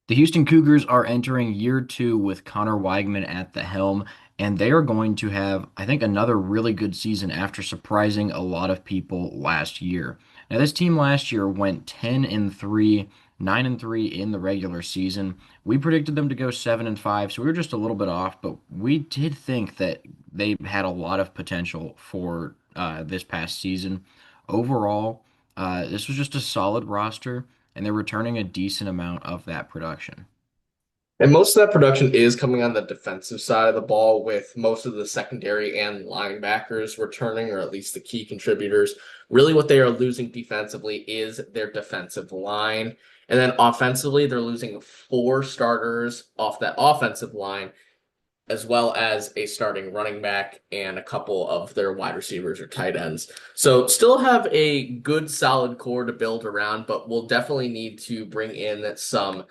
The Houston Cougars are entering year two with Connor Weigman at the helm, and they are going to have, I think, another really good season after surprising a lot of people last year. Now, this team last year went 10 and 3, 9 and 3 in the regular season. We predicted them to go 7 and 5, so we were just a little bit off, but we did think that they had a lot of potential for this past season. Overall, this was just a solid roster and they're returning a decent amount of that production. And most of that production is coming on the defensive side of the ball, with most of the secondary and linebackers returning, or at least the key contributors. Really, what they are losing defensively is their defensive line. And then offensively, they're losing four starters off that offensive line, as well as a starting running back and a couple of their wide receivers or tight ends. So still have a good solid core to build around, but we'll definitely need to bring in some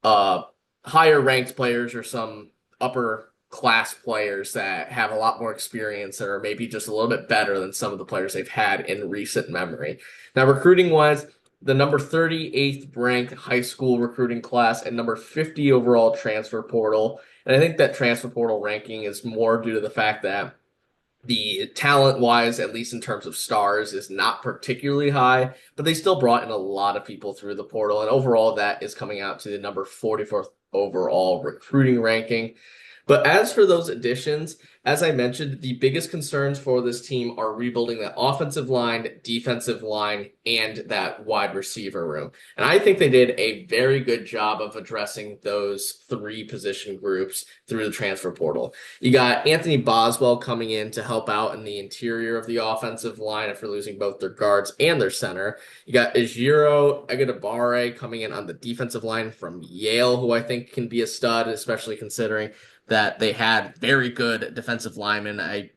uh higher ranked players or some upper class players that have a lot more experience that are maybe just a little bit better than some of the players they've had in recent memory. Now, recruiting wise, the number 38th ranked high school recruiting class and number 50 overall transfer portal. And I think that transfer portal ranking is more due to the fact that the talent wise, at least in terms of stars, is not particularly high, but they still brought in a lot of people through the portal. And overall, that is coming out to the number 44th overall recruiting ranking. But as for those additions, as I mentioned, the biggest concerns for this team are rebuilding that offensive line, defensive line, and that wide receiver room. And I think they did a very good job of addressing those three position groups through the transfer portal. You got Anthony Boswell coming in to help out in the interior of the offensive line after losing both their guards and their center. You got Ejiro Egadabare coming in on the defensive line from Yale, who I think can be a stud, especially considering that they had very good defensive linemen.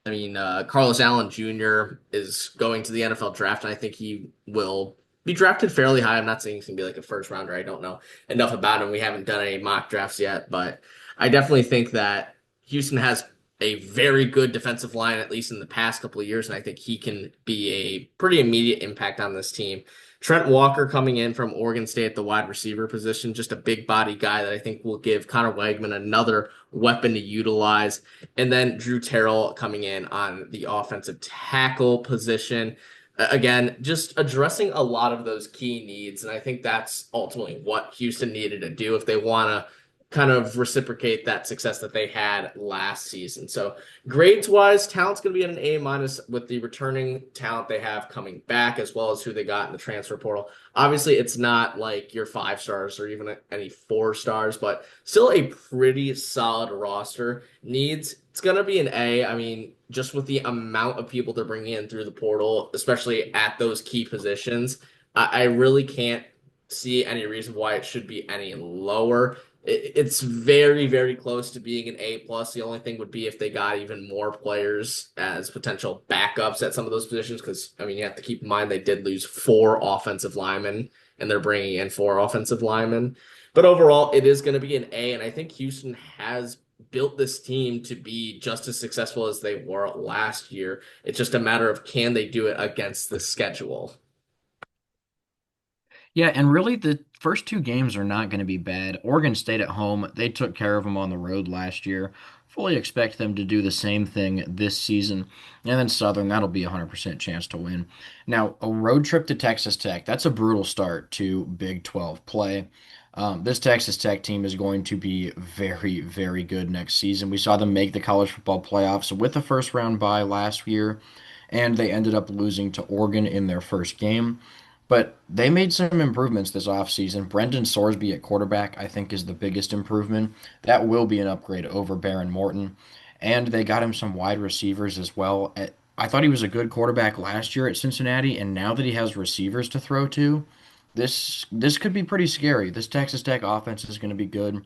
Carlos Allen Jr. is going to the NFL draft, and I think he will be drafted fairly high. I'm not saying he's going to be like a first rounder. I don't know enough about him. We haven't done any mock drafts yet, but I definitely think that Houston has a very good defensive line, at least in the past couple of years, and I think he can be a pretty immediate impact on this team. Trent Walker coming in from Oregon State at the wide receiver position, just a big body guy that I think will give Connor Weigman another weapon to utilize. And then Drew Terrell coming in on the offensive tackle position. Again, just addressing a lot of those key needs. And I think that's ultimately what Houston needed to do if they want to kind of reciprocate that success that they had last season. So grades wise, talent's going to be at an A minus with the returning talent they have coming back, as well as who they got in the transfer portal. Obviously, it's not like your five stars or even any four stars, but still a pretty solid roster. Needs, it's going to be an A. I mean, just with the amount of people they're bringing in through the portal, especially at those key positions, I really can't see any reason why it should be any lower. It's very, very close to being an A plus. The only thing would be if they got even more players as potential backups at some of those positions. Because I mean, you have to keep in mind they did lose four offensive linemen, and they're bringing in four offensive linemen. But overall, it is going to be an A, and I think Houston has built this team to be just as successful as they were last year. It's just a matter of can they do it against the schedule. Yeah, and really the first two games are not going to be bad. Oregon State at home, they took care of them on the road last year. Fully expect them to do the same thing this season. And then Southern, that'll be a 100% chance to win. Now, a road trip to Texas Tech, that's a brutal start to Big 12 play. This Texas Tech team is going to be very, very good next season. We saw them make the college football playoffs with a first round bye last year, and they ended up losing to Oregon in their first game. But they made some improvements this offseason. Brendan Sorsby at quarterback, I think, is the biggest improvement. That will be an upgrade over Baron Morton. And they got him some wide receivers as well. I thought he was a good quarterback last year at Cincinnati, and now that he has receivers to throw to, this could be pretty scary. This Texas Tech offense is going to be good.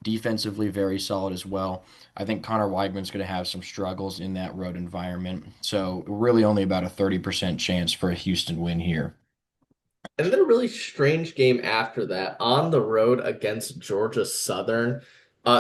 Defensively, very solid as well. I think Connor Weidman's going to have some struggles in that road environment. So, really only about a 30% chance for a Houston win here. And then a really strange game after that on the road against Georgia Southern.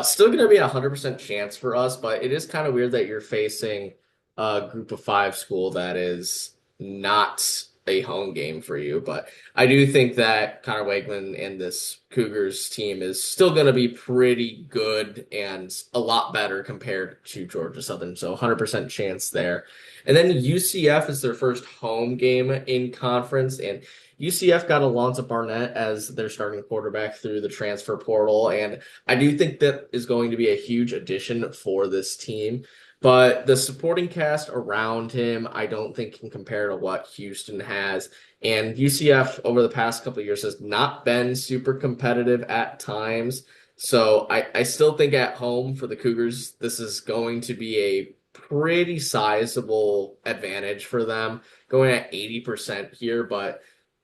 Still going to be a 100% chance for us, but it is kind of weird that you're facing a group of five school that is not. a home game for you. But I do think that Connor Wakeman and this Cougars team is still going to be pretty good and a lot better compared to Georgia Southern. So 100% chance there. And then UCF is their first home game in conference, and UCF got Alonzo Barnett as their starting quarterback through the transfer portal, and I do think that is going to be a huge addition for this team. But the supporting cast around him, I don't think can compare to what Houston has. And UCF over the past couple of years has not been super competitive at times. So I still think at home for the Cougars, this is going to be a pretty sizable advantage for them, going at 80% here, but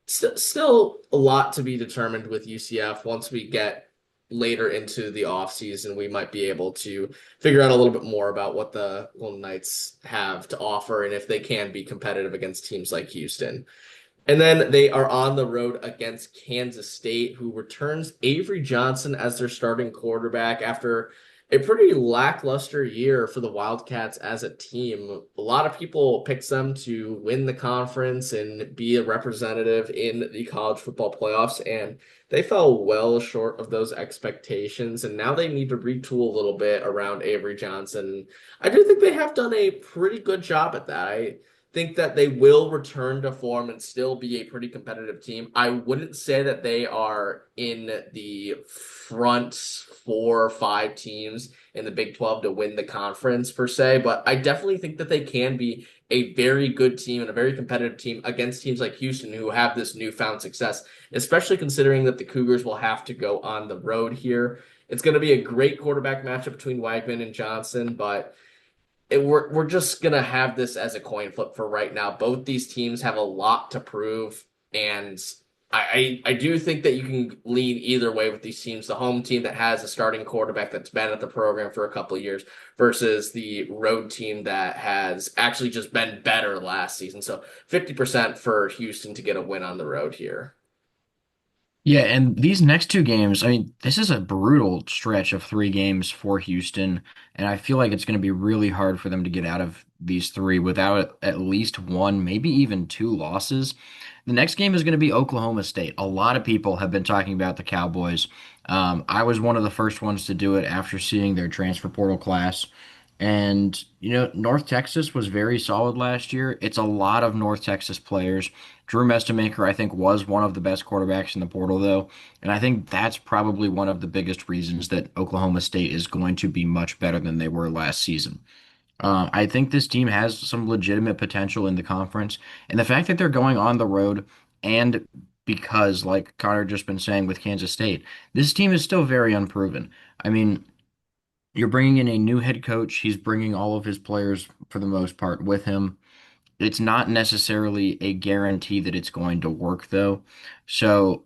still a lot to be determined with UCF. Once we get later into the offseason, we might be able to figure out a little bit more about what the Golden Knights have to offer and if they can be competitive against teams like Houston. And then they are on the road against Kansas State, who returns Avery Johnson as their starting quarterback after a pretty lackluster year for the Wildcats as a team. A lot of people picked them to win the conference and be a representative in the college football playoffs, and they fell well short of those expectations. And now they need to retool a little bit around Avery Johnson. I do think they have done a pretty good job at that. I think that they will return to form and still be a pretty competitive team. I wouldn't say that they are in the front 4 or 5 teams in the Big 12 to win the conference per se, but I definitely think that they can be a very good team and a very competitive team against teams like Houston who have this newfound success, especially considering that the Cougars will have to go on the road here. It's going to be a great quarterback matchup between Wagman and Johnson, but we're just gonna have this as a coin flip for right now. Both these teams have a lot to prove, and I do think that you can lean either way with these teams. The home team that has a starting quarterback that's been at the program for a couple of years versus the road team that has actually just been better last season. So 50% for Houston to get a win on the road here. Yeah, and these next two games, I mean, this is a brutal stretch of 3 games for Houston, and I feel like it's going to be really hard for them to get out of these three without at least one, maybe even 2 losses. The next game is going to be Oklahoma State. A lot of people have been talking about the Cowboys. I was one of the first ones to do it after seeing their transfer portal class. And, North Texas was very solid last year. It's a lot of North Texas players. Drew Mestamaker, I think, was one of the best quarterbacks in the portal, though. And I think that's probably one of the biggest reasons that Oklahoma State is going to be much better than they were last season. I think this team has some legitimate potential in the conference. And the fact that they're going on the road and because, like Connor just been saying with Kansas State, this team is still very unproven. I mean, you're bringing in a new head coach. He's bringing all of his players, for the most part, with him. It's not necessarily a guarantee that it's going to work, though. So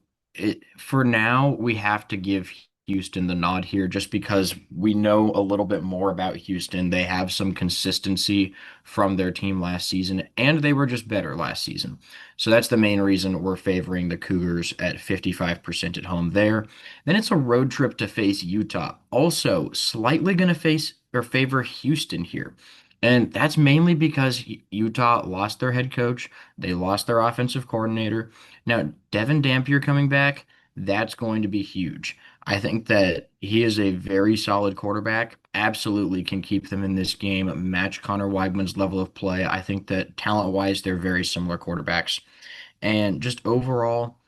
for now, we have to give Houston the nod here just because we know a little bit more about Houston. They have some consistency from their team last season, and they were just better last season. So that's the main reason we're favoring the Cougars at 55% at home there. Then it's a road trip to face Utah. Also, slightly going to face or favor Houston here. And that's mainly because Utah lost their head coach. They lost their offensive coordinator. Now, Devin Dampier coming back, that's going to be huge. I think that he is a very solid quarterback, absolutely can keep them in this game, match Connor Weigman's level of play. I think that talent-wise, they're very similar quarterbacks. And just overall,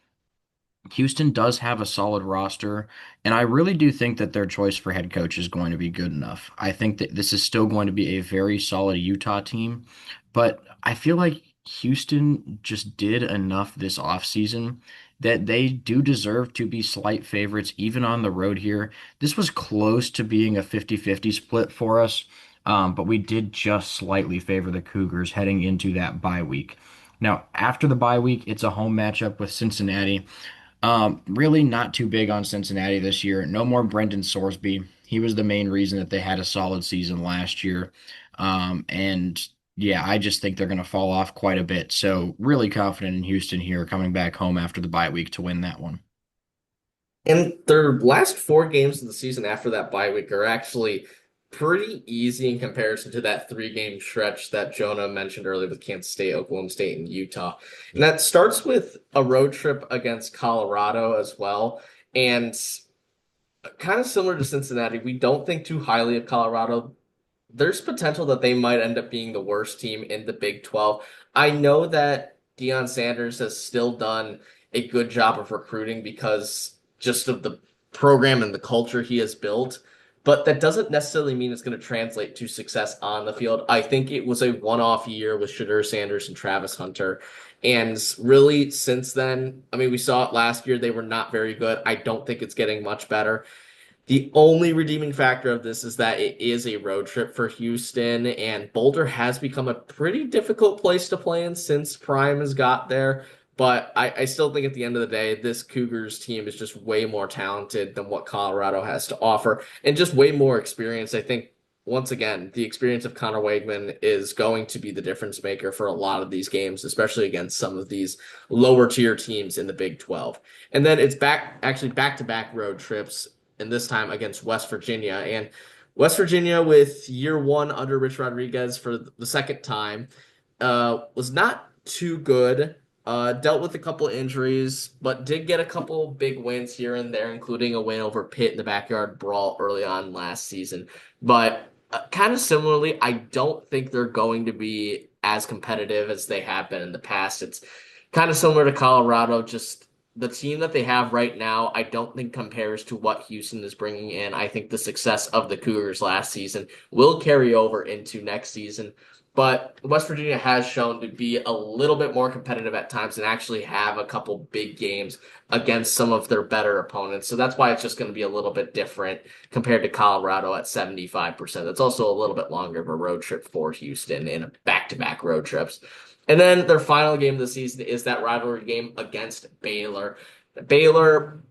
Houston does have a solid roster, and I really do think that their choice for head coach is going to be good enough. I think that this is still going to be a very solid Utah team, but I feel like Houston just did enough this offseason that they do deserve to be slight favorites even on the road here. This was close to being a 50-50 split for us, but we did just slightly favor the Cougars heading into that bye week. Now, after the bye week, it's a home matchup with Cincinnati. Really not too big on Cincinnati this year. No more Brendan Sorsby. He was the main reason that they had a solid season last year. And yeah, I just think they're going to fall off quite a bit. So really confident in Houston here coming back home after the bye week to win that one. And their last 4 games of the season after that bye week are actually pretty easy in comparison to that 3 game stretch that Jonah mentioned earlier with Kansas State, Oklahoma State, and Utah. And that starts with a road trip against Colorado as well. And kind of similar to Cincinnati, we don't think too highly of Colorado. There's potential that they might end up being the worst team in the Big 12. I know that Deion Sanders has still done a good job of recruiting because just of the program and the culture he has built, but that doesn't necessarily mean it's going to translate to success on the field. I think it was a one-off year with Shadur Sanders and Travis Hunter. And really, since then, I mean, we saw it last year. They were not very good. I don't think it's getting much better. The only redeeming factor of this is that it is a road trip for Houston, and Boulder has become a pretty difficult place to play in since Prime has got there. But I still think at the end of the day, this Cougars team is just way more talented than what Colorado has to offer, and just way more experience. I think, once again, the experience of Connor Wegman is going to be the difference maker for a lot of these games, especially against some of these lower tier teams in the Big 12. And then it's back to back road trips and this time against West Virginia. And West Virginia, with year one under Rich Rodriguez for the second time, was not too good. Dealt with a couple of injuries, but did get a couple big wins here and there, including a win over Pitt in the backyard brawl early on last season. But kind of similarly, I don't think they're going to be as competitive as they have been in the past. It's kind of similar to Colorado, just the team that they have right now, I don't think compares to what Houston is bringing in. I think the success of the Cougars last season will carry over into next season. But West Virginia has shown to be a little bit more competitive at times and actually have a couple big games against some of their better opponents. So that's why it's just going to be a little bit different compared to Colorado at 75%. That's also a little bit longer of a road trip for Houston in back-to-back road trips. And then their final game of the season is that rivalry game against Baylor. Baylor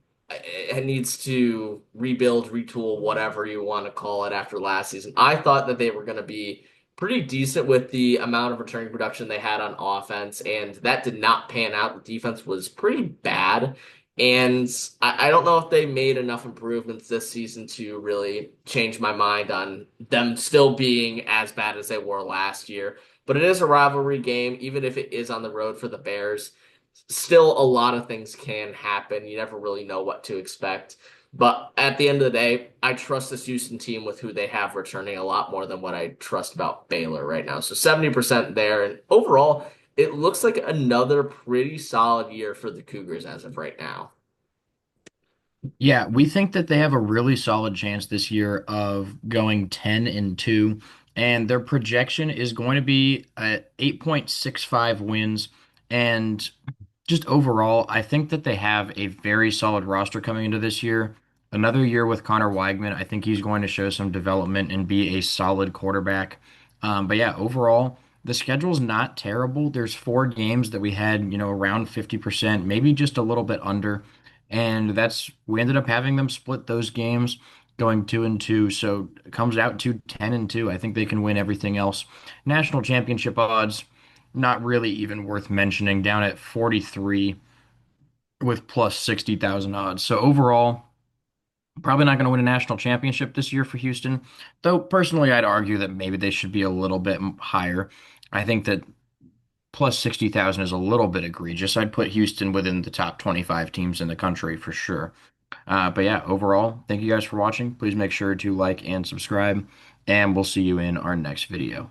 needs to rebuild, retool, whatever you want to call it after last season. I thought that they were going to be pretty decent with the amount of returning production they had on offense, and that did not pan out. The defense was pretty bad. And I don't know if they made enough improvements this season to really change my mind on them still being as bad as they were last year. But it is a rivalry game, even if it is on the road for the Bears. Still, a lot of things can happen. You never really know what to expect. But at the end of the day, I trust this Houston team with who they have returning a lot more than what I trust about Baylor right now. So 70% there. And overall, it looks like another pretty solid year for the Cougars as of right now. Yeah, we think that they have a really solid chance this year of going 10-2, and their projection is going to be at 8.65 wins. And just overall, I think that they have a very solid roster coming into this year. Another year with Connor Weigman, I think he's going to show some development and be a solid quarterback. But yeah, overall, the schedule's not terrible. There's 4 games that we had, around 50%, maybe just a little bit under. And we ended up having them split those games going 2-2. So it comes out to 10-2. I think they can win everything else. National championship odds, not really even worth mentioning, down at 43 with plus 60,000 odds. So overall, probably not going to win a national championship this year for Houston. Though personally, I'd argue that maybe they should be a little bit higher. I think that plus 60,000 is a little bit egregious. I'd put Houston within the top 25 teams in the country for sure. But yeah, overall, thank you guys for watching. Please make sure to like and subscribe, and we'll see you in our next video.